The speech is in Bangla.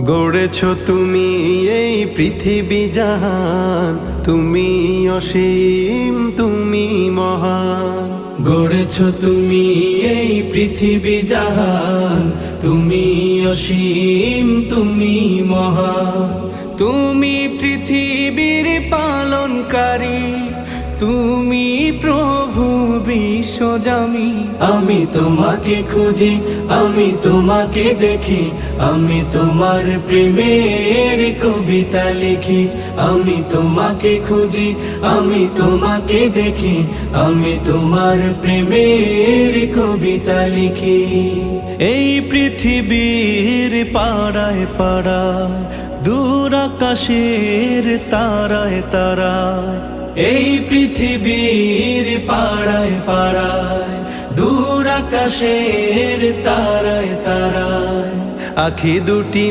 গড়েছ তুমি এই পৃথিবী জাহান, তুমি অসীম তুমি মহান। গড়েছ তুমি এই পৃথিবী জাহান, তুমি অসীম তুমি মহান। তুমি পৃথিবীর পালনকারী, তুমি প্রভু বিশ্বজামি। আমি তোমাকে খুঁজি, আমি তোমাকে দেখি, আমি তোমার প্রেমের কবিতা লিখি। আমি তোমাকে খুঁজি, আমি তোমাকে দেখি, আমি তোমার প্রেমের কবিতা লিখি। এই পৃথিবীর পাড়ায় পাড়ায়, দূর আকাশের তারায় তারায়, এই পৃথিবীর পাড়ায় পাড়ায়, দূর আকাশের তারায় তারায়, আখি দুটি